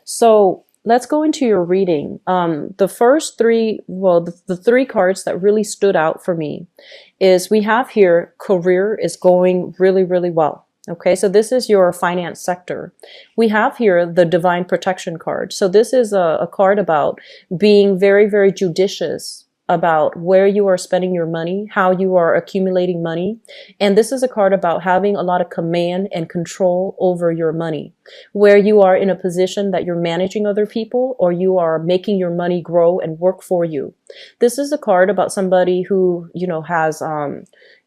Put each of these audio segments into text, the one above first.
So let's go into your reading. The first three, well, the three cards that really stood out for me is we have here career is going really, really well. Okay, so this is your finance sector. We have here the divine protection card. So this is a card about being very, very judicious about where you are spending your money, how you are accumulating money. And this is a card about having a lot of command and control over your money, where you are in a position that you're managing other people or you are making your money grow and work for you. This is a card about somebody who,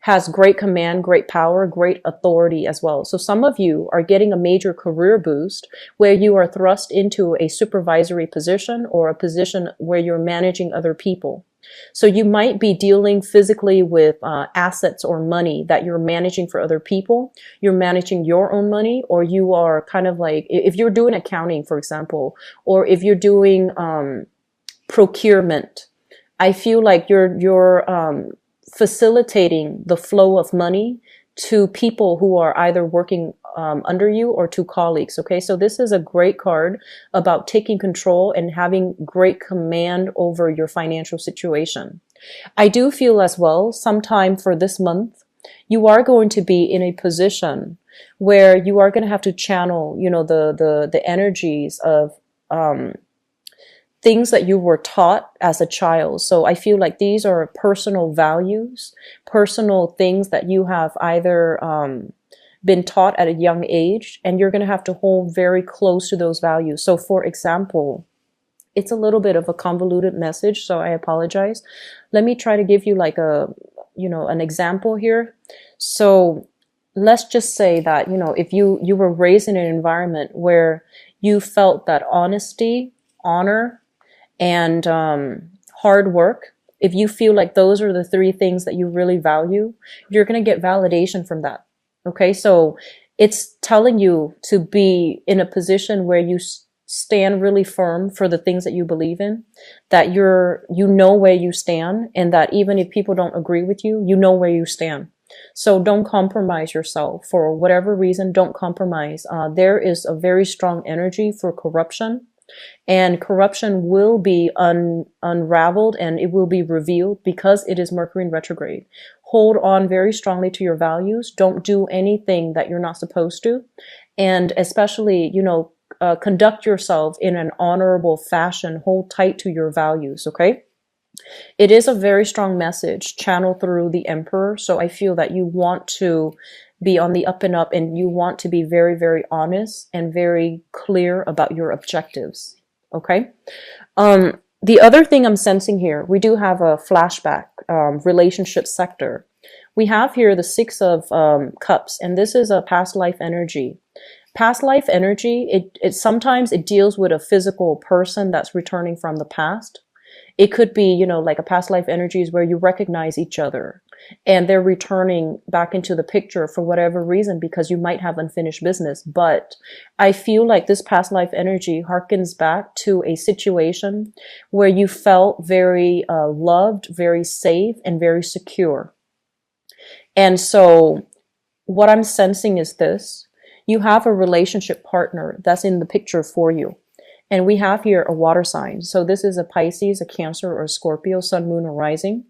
has great command, great power, great authority as well. So some of you are getting a major career boost where you are thrust into a supervisory position or a position where you're managing other people. So you might be dealing physically with assets or money that you're managing for other people. You're managing your own money, or you are kind of like, if you're doing accounting, for example, or if you're doing procurement, I feel like you're facilitating the flow of money to people who are either working under you or to colleagues. Okay, so this is a great card about taking control and having great command over your financial situation. I do feel as well, sometime for this month, you are going to be in a position where you are going to have to channel, the energies of things that you were taught as a child. So I feel like these are personal values, personal things that you have either been taught at a young age, and you're going to have to hold very close to those values. So for example, it's a little bit of a convoluted message, so I apologize. Let me try to give you like an example here. So let's just say that, if you were raised in an environment where you felt that honesty, honor, and hard work, if you feel like those are the three things that you really value, you're going to get validation from that. Okay, so it's telling you to be in a position where you stand really firm for the things that you believe in, that you know where you stand, and that even if people don't agree with you, you know where you stand. So don't compromise yourself for whatever reason. Don't compromise. There is a very strong energy for corruption. And corruption will be unraveled and it will be revealed because it is Mercury in retrograde. Hold on very strongly to your values. Don't do anything that you're not supposed to. And especially, conduct yourself in an honorable fashion. Hold tight to your values, okay? It is a very strong message channeled through the Emperor. So I feel that you want to be on the up and up, and you want to be very, very honest and very clear about your objectives. Okay. The other thing I'm sensing here, we do have a flashback, relationship sector. We have here the Six of Cups, and this is a past life energy. Past life energy, it sometimes it deals with a physical person that's returning from the past. It could be, like a past life energies where you recognize each other and they're returning back into the picture for whatever reason, because you might have unfinished business. But I feel like this past life energy harkens back to a situation where you felt very loved, very safe, and very secure. And so what I'm sensing is this: you have a relationship partner that's in the picture for you. And we have here a water sign. So this is a Pisces, a Cancer, or a Scorpio, Sun, Moon, or Rising.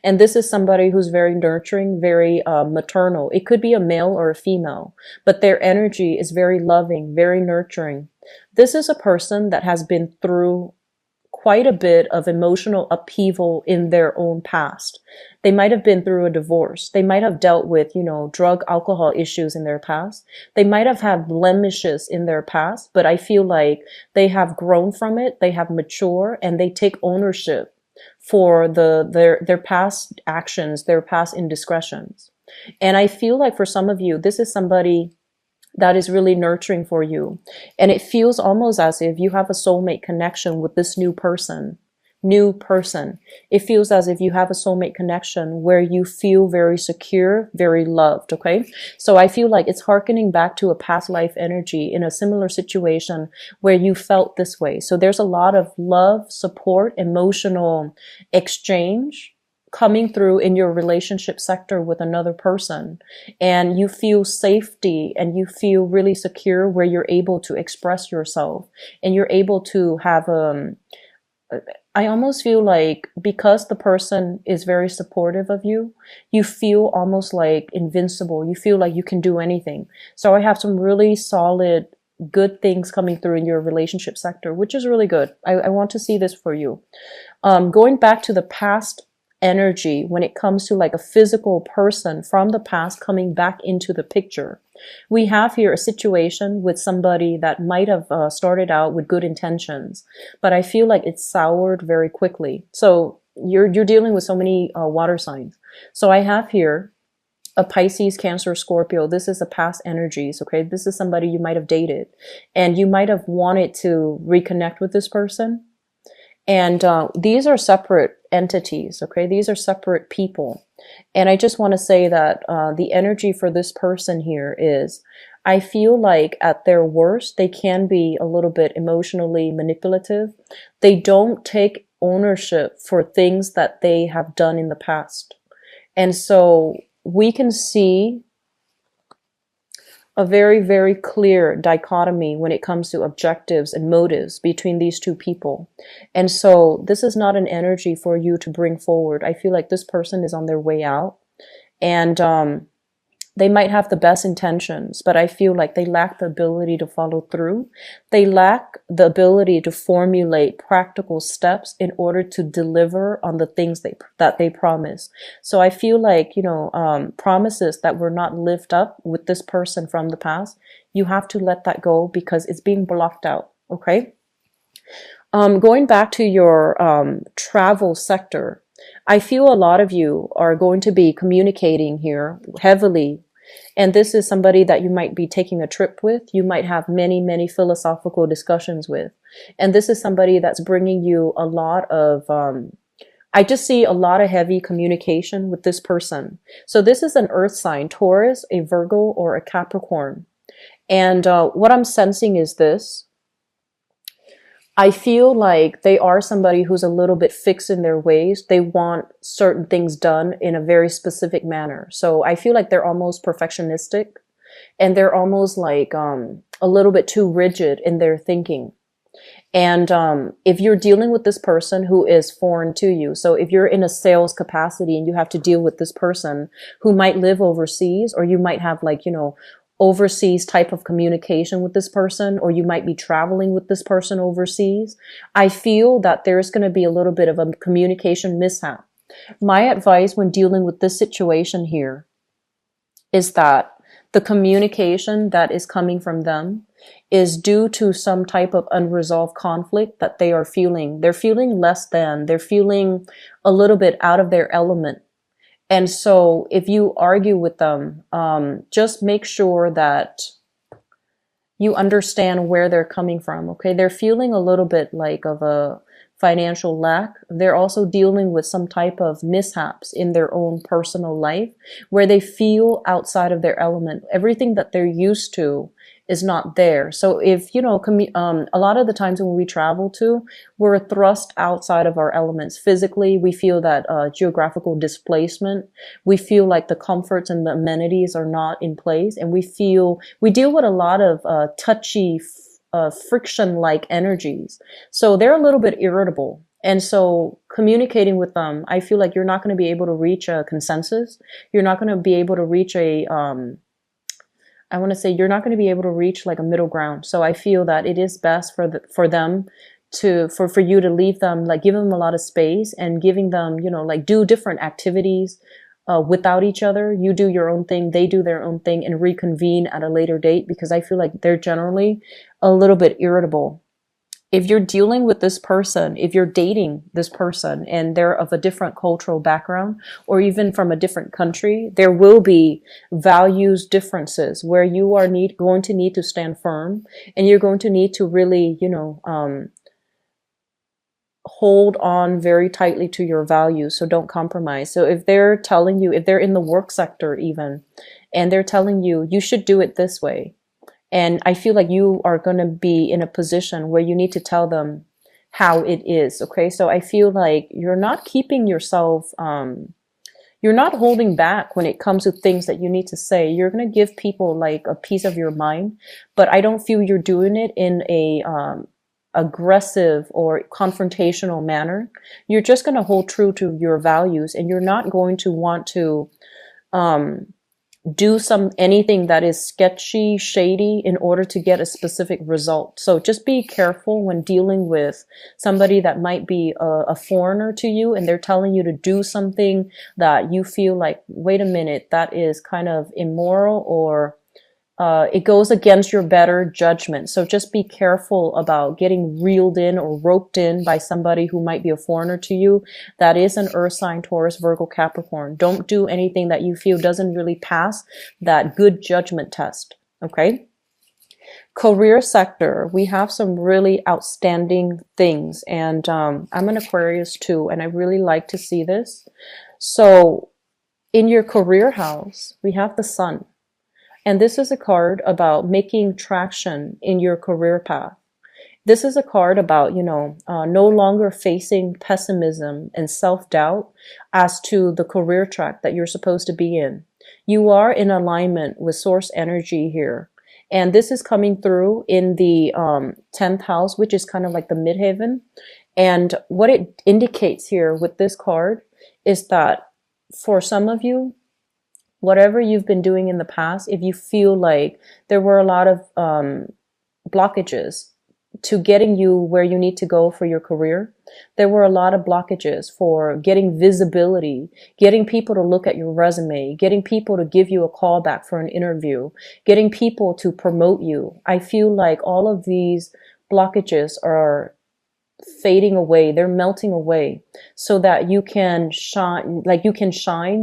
And this is somebody who's very nurturing, very maternal. It could be a male or a female, but their energy is very loving, very nurturing. This is a person that has been through quite a bit of emotional upheaval in their own past. They might have been through a divorce. They might have dealt with, drug, alcohol issues in their past. They might have had blemishes in their past, but I feel like they have grown from it. They have matured and they take ownership for their past actions, their past indiscretions. And I feel like for some of you, this is somebody that is really nurturing for you. And it feels almost as if you have a soulmate connection with this new person. It feels as if you have a soulmate connection where you feel very secure, very loved. Okay. So I feel like it's hearkening back to a past life energy in a similar situation where you felt this way. So there's a lot of love, support, emotional exchange coming through in your relationship sector with another person, and you feel safety and you feel really secure where you're able to express yourself and you're able to have I almost feel like because the person is very supportive of you, you feel almost like invincible. You feel like you can do anything. So I have some really solid, good things coming through in your relationship sector, which is really good. I want to see this for you. Going back to the past energy, when it comes to like a physical person from the past coming back into the picture, we have here a situation with somebody that might have started out with good intentions, but I feel like it's soured very quickly. So you're dealing with so many water signs. So I have here a Pisces, Cancer, Scorpio. This is a past energies, okay? This is somebody you might have dated, and you might have wanted to reconnect with this person. And these are separate entities, okay? These are separate people. And I just want to say that the energy for this person here is, I feel like at their worst, they can be a little bit emotionally manipulative. They don't take ownership for things that they have done in the past. And so we can see a very, very clear dichotomy when it comes to objectives and motives between these two people. And so this is not an energy for you to bring forward. I feel like this person is on their way out, and they might have the best intentions, but I feel like they lack the ability to follow through. They lack the ability to formulate practical steps in order to deliver on the things that they promise. So I feel like, promises that were not lived up with this person from the past, you have to let that go because it's being blocked out. Okay. Going back to your travel sector, I feel a lot of you are going to be communicating here heavily. And this is somebody that you might be taking a trip with. You might have many, many philosophical discussions with. And this is somebody that's bringing you a lot of, I just see a lot of heavy communication with this person. So this is an earth sign, Taurus, a Virgo, or a Capricorn. And what I'm sensing is this. I feel like they are somebody who's a little bit fixed in their ways. They want certain things done in a very specific manner. So I feel like they're almost perfectionistic, and they're almost like a little bit too rigid in their thinking. And if you're dealing with this person who is foreign to you, so if you're in a sales capacity and you have to deal with this person who might live overseas, or you might have like, overseas type of communication with this person, or you might be traveling with this person overseas, I feel that there's going to be a little bit of a communication mishap. My advice when dealing with this situation here is that the communication that is coming from them is due to some type of unresolved conflict that they are feeling. They're feeling less than, they're feeling a little bit out of their element. And so if you argue with them, just make sure that you understand where they're coming from. Okay. They're feeling a little bit like of a financial lack. They're also dealing with some type of mishaps in their own personal life where they feel outside of their element. Everything that they're used to is not there. So if, a lot of the times when we travel to, we're thrust outside of our elements. Physically, we feel that geographical displacement. We feel like the comforts and the amenities are not in place. And we deal with a lot of touchy, friction-like energies. So they're a little bit irritable. And so communicating with them, I feel like you're not going to be able to reach a consensus. You're not going to be able to reach you're not going to be able to reach like a middle ground. So I feel that it is best for you to leave them, like give them a lot of space and giving them, like do different activities without each other. You do your own thing, they do their own thing, and reconvene at a later date, because I feel like they're generally a little bit irritable. If you're dealing with this person, if you're dating this person and they're of a different cultural background or even from a different country, there will be values differences where you are going to need to stand firm, and you're going to need to really, hold on very tightly to your values. So don't compromise. So if they're telling you, if they're in the work sector even, and they're telling you, you should do it this way. And I feel like you are going to be in a position where you need to tell them, how it is. Okay. So I feel like you're not keeping yourself, you're not holding back when it comes to things that you need to say. You're going to give people like a piece of your mind, but I don't feel you're doing it in a, aggressive or confrontational manner. You're just going to hold true to your values, and you're not going to want to, um, do anything that is sketchy, shady in order to get a specific result. So just be careful when dealing with somebody that might be a foreigner to you, and they're telling you to do something that you feel like, wait a minute, that is kind of immoral, or it goes against your better judgment. So just be careful about getting reeled in or roped in by somebody who might be a foreigner to you. That is an earth sign, Taurus, Virgo, Capricorn. Don't do anything that you feel doesn't really pass that good judgment test. Okay. Career sector, we have some really outstanding things. And I'm an Aquarius too, and I really like to see this. So in your career house, we have the sun. And this is a card about making traction in your career path. This is a card about, no longer facing pessimism and self-doubt as to the career track that you're supposed to be in. You are in alignment with source energy here. And this is coming through in the 10th house, which is kind of like the midheaven. And what it indicates here with this card is that for some of you, whatever you've been doing in the past, if you feel like there were a lot of blockages to getting you where you need to go for your career, there were a lot of blockages for getting visibility, getting people to look at your resume, getting people to give you a call back for an interview, getting people to promote you. I feel like all of these blockages are fading away, they're melting away, so that you can shine,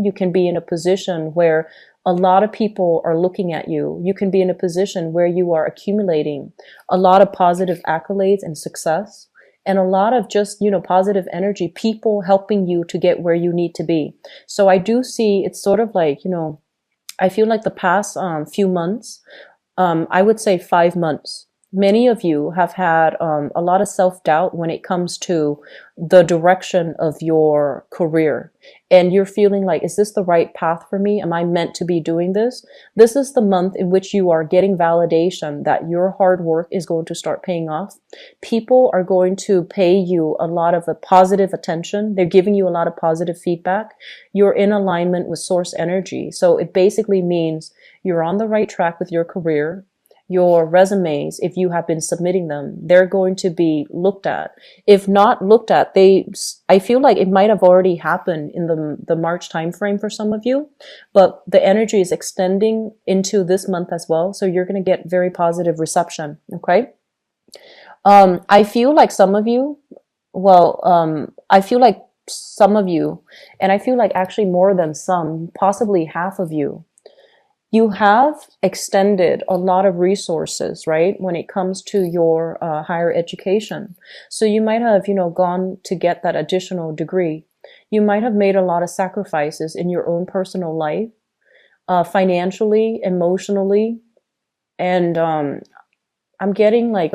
you can be in a position where a lot of people are looking at you. You can be in a position where you are accumulating a lot of positive accolades and success, and a lot of just, positive energy, people helping you to get where you need to be. So I do see it's sort of like, I feel like the past few months, I would say 5 months, many of you have had a lot of self-doubt when it comes to the direction of your career. And you're feeling like, is this the right path for me? Am I meant to be doing this? This is the month in which you are getting validation that your hard work is going to start paying off. People are going to pay you a lot of positive attention. They're giving you a lot of positive feedback. You're in alignment with source energy. So it basically means you're on the right track with your career. Your resumes, if you have been submitting them, they're going to be looked at. If not looked at, I feel like it might have already happened in the March timeframe for some of you, but the energy is extending into this month as well. So you're going to get very positive reception. Okay. I feel like some of you, I feel like some of you, and I feel like actually more than some, possibly half of you, you have extended a lot of resources, right, when it comes to your higher education. So you might have, gone to get that additional degree. You might have made a lot of sacrifices in your own personal life, financially, emotionally. And I'm getting like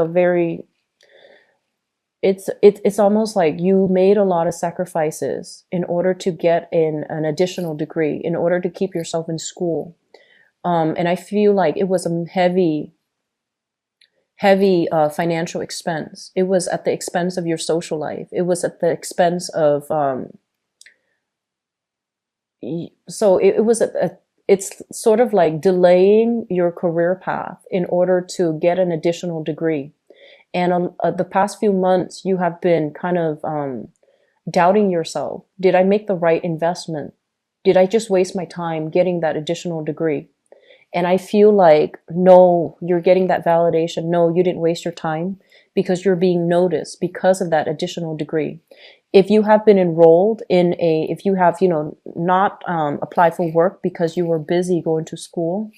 it's almost like you made a lot of sacrifices in order to get an additional degree, in order to keep yourself in school. And I feel like it was a heavy financial expense. It was at the expense of your social life. It was at the expense of, so it was it's sort of like delaying your career path in order to get an additional degree. And the past few months, you have been kind of doubting yourself. Did I make the right investment? Did I just waste my time getting that additional degree? And I feel like, no, you're getting that validation. No, you didn't waste your time, because you're being noticed because of that additional degree. If you have been enrolled if you have, not applied for work because you were busy going to school,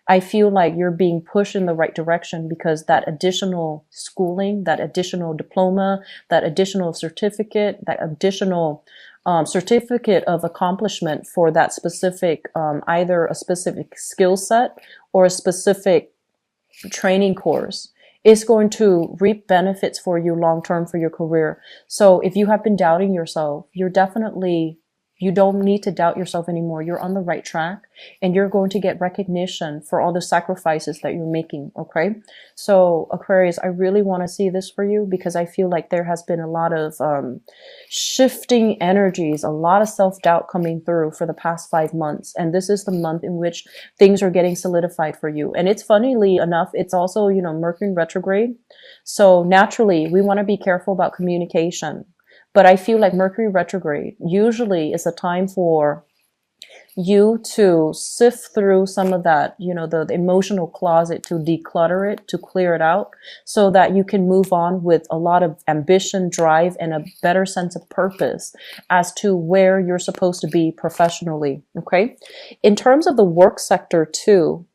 I feel like you're being pushed in the right direction, because that additional schooling, that additional diploma, that additional certificate, that additional certificate of accomplishment for that specific, either a specific skill set or a specific training course, is going to reap benefits for you long term for your career. So if you have been doubting yourself, you don't need to doubt yourself anymore. You're on the right track and you're going to get recognition for all the sacrifices that you're making. Okay. So Aquarius, I really want to see this for you because I feel like there has been a lot of shifting energies, a lot of self-doubt coming through for the past 5 months. And this is the month in which things are getting solidified for you. And it's funnily enough, it's also, Mercury retrograde. So naturally, we want to be careful about communication. But I feel like Mercury retrograde usually is a time for you to sift through some of that, the emotional closet, to declutter it, to clear it out so that you can move on with a lot of ambition, drive, and a better sense of purpose as to where you're supposed to be professionally. Okay. In terms of the work sector too,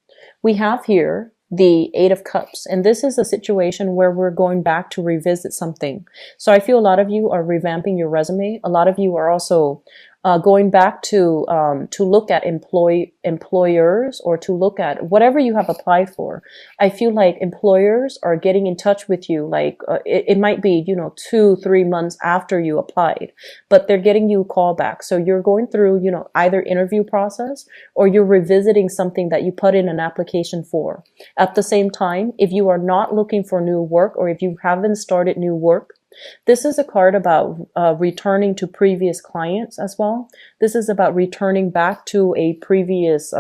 we have here the Eight of Cups. And this is a situation where we're going back to revisit something. So I feel a lot of you are revamping your resume. A lot of you are also going back to look at employers or to look at whatever you have applied for. I feel like employers are getting in touch with you. Like it might be 2-3 months after you applied, but they're getting you a call back. So you're going through either interview process or you're revisiting something that you put in an application for. At the same time, if you are not looking for new work or if you haven't started new work, this is a card about returning to previous clients as well. This is about returning back to a previous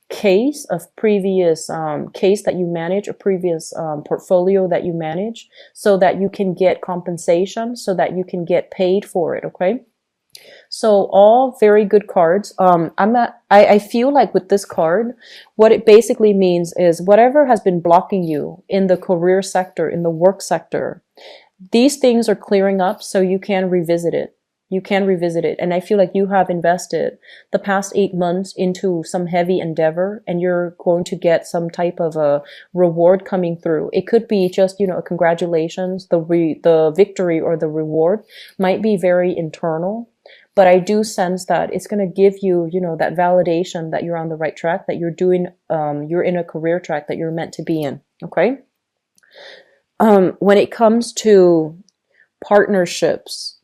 case that you manage, a previous portfolio that you manage, so that you can get compensation, so that you can get paid for it. Okay. So all very good cards. I feel like with this card, what it basically means is whatever has been blocking you in the career sector, in the work sector, these things are clearing up so you can revisit it. You can revisit it. And I feel like you have invested the past 8 months into some heavy endeavor and you're going to get some type of a reward coming through. It could be just, congratulations. The victory or the reward might be very internal. But I do sense that it's going to give you, that validation that you're on the right track, that you're doing, you're in a career track that you're meant to be in. Okay. When it comes to partnerships,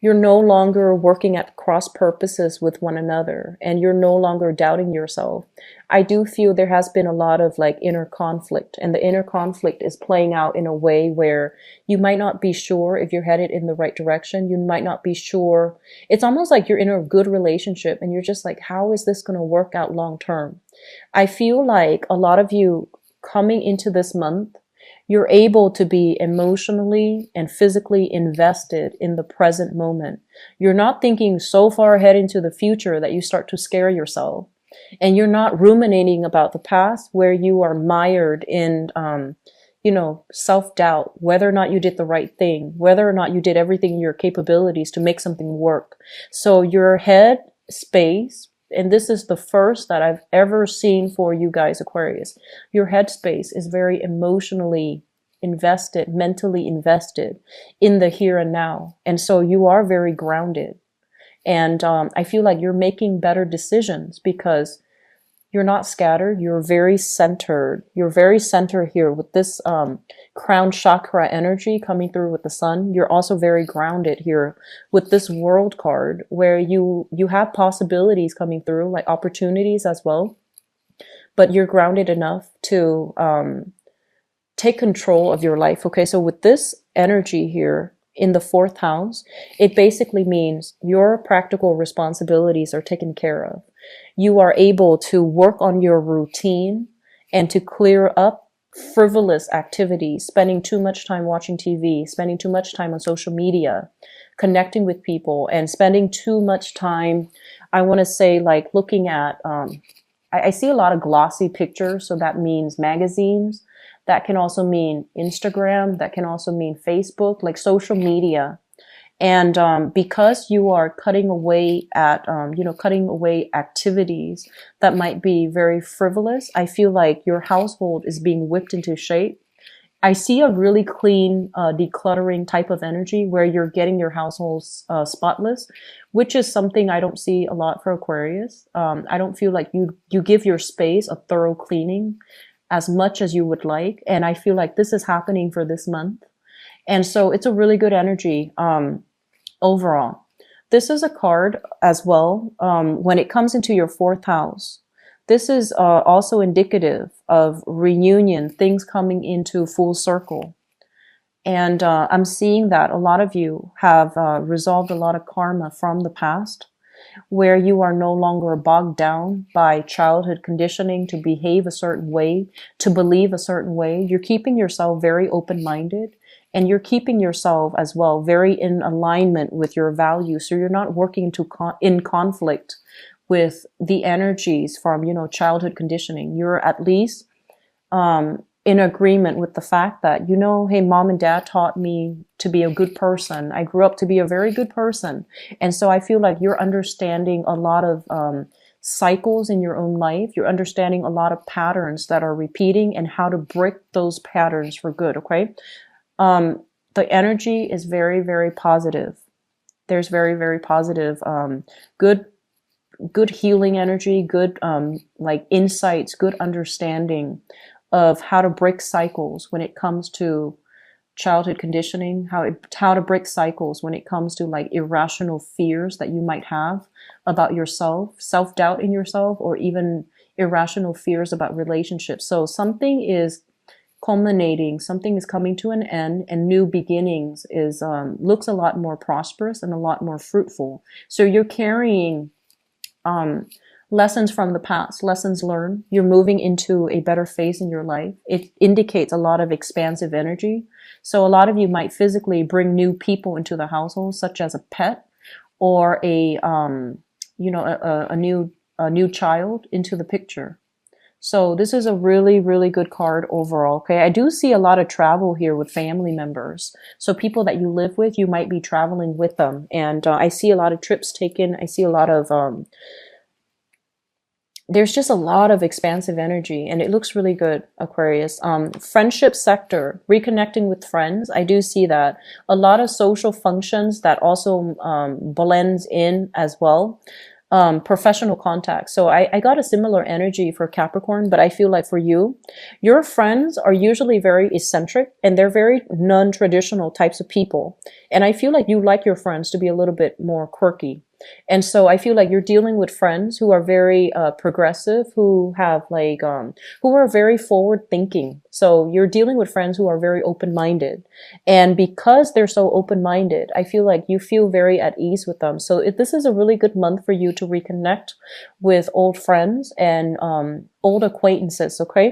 you're no longer working at cross purposes with one another and you're no longer doubting yourself. I do feel there has been a lot of inner conflict, and the inner conflict is playing out in a way where you might not be sure if you're headed in the right direction. You might not be sure. It's almost like you're in a good relationship and you're just like, how is this going to work out long term? I feel like a lot of you coming into this month, you're able to be emotionally and physically invested in the present moment. You're not thinking so far ahead into the future that you start to scare yourself. And you're not ruminating about the past where you are mired in, self-doubt, whether or not you did the right thing, whether or not you did everything in your capabilities to make something work. So your head space, and this is the first that I've ever seen for you guys, Aquarius. Your headspace is very emotionally invested, mentally invested in the here and now. And so you are very grounded. And I feel like you're making better decisions because you're not scattered. You're very centered. You're very centered here with this crown chakra energy coming through with the sun. You're also very grounded here with this world card where you have possibilities coming through, like opportunities as well. But you're grounded enough to take control of your life. Okay, so with this energy here in the 4th house, it basically means your practical responsibilities are taken care of. You are able to work on your routine and to clear up frivolous activities, spending too much time watching TV, spending too much time on social media, connecting with people, and spending too much time, I want to say, looking at, I see a lot of glossy pictures. So that means magazines. That can also mean Instagram. That can also mean Facebook, like social media. And because you are cutting away at, cutting away activities that might be very frivolous, I feel like your household is being whipped into shape. I see a really clean, decluttering type of energy where you're getting your household spotless, which is something I don't see a lot for Aquarius. I don't feel like you give your space a thorough cleaning. as much as you would like. And I feel like this is happening for this month. And so it's a really good energy overall. This is a card as well. When it comes into your fourth house, this is also indicative of reunion, things coming into full circle. And I'm seeing that a lot of you have resolved a lot of karma from the past, where you are no longer bogged down by childhood conditioning to behave a certain way, to believe a certain way. You're keeping yourself very open-minded, and you're keeping yourself as well very in alignment with your values. So you're not working in conflict with the energies from, childhood conditioning. You're at least in agreement with the fact that, hey, mom and dad taught me to be a good person. I grew up to be a very good person. And so I feel like you're understanding a lot of cycles in your own life. You're understanding a lot of patterns that are repeating and how to break those patterns for good, okay? The energy is very, very positive. There's very, very positive, good healing energy, good like insights, good understanding of how to break cycles when it comes to childhood conditioning, how to break cycles when it comes to like irrational fears that you might have about yourself, self-doubt in yourself, or even irrational fears about relationships. So something is culminating, something is coming to an end, and new beginnings is looks a lot more prosperous and a lot more fruitful. So you're carrying lessons from the past, lessons learned. You're moving into a better phase in your life. It indicates a lot of expansive energy. So a lot of you might physically bring new people into the household, such as a pet or a new child into the picture. So this is a really, really good card overall. Okay, I do see a lot of travel here with family members. So people that you live with, you might be traveling with them. And I see a lot of trips taken. I see a lot of there's just a lot of expansive energy, and it looks really good, Aquarius. Friendship sector, reconnecting with friends. I do see that. A lot of social functions that also blends in as well. Professional contacts. So I got a similar energy for Capricorn, but I feel like for you, your friends are usually very eccentric and they're very non-traditional types of people. And I feel like you like your friends to be a little bit more quirky. And so I feel like you're dealing with friends who are very progressive, who have like who are very forward thinking. So you're dealing with friends who are very open-minded. And because they're so open-minded, I feel like you feel very at ease with them. So this is a really good month for you to reconnect with old friends and old acquaintances, okay?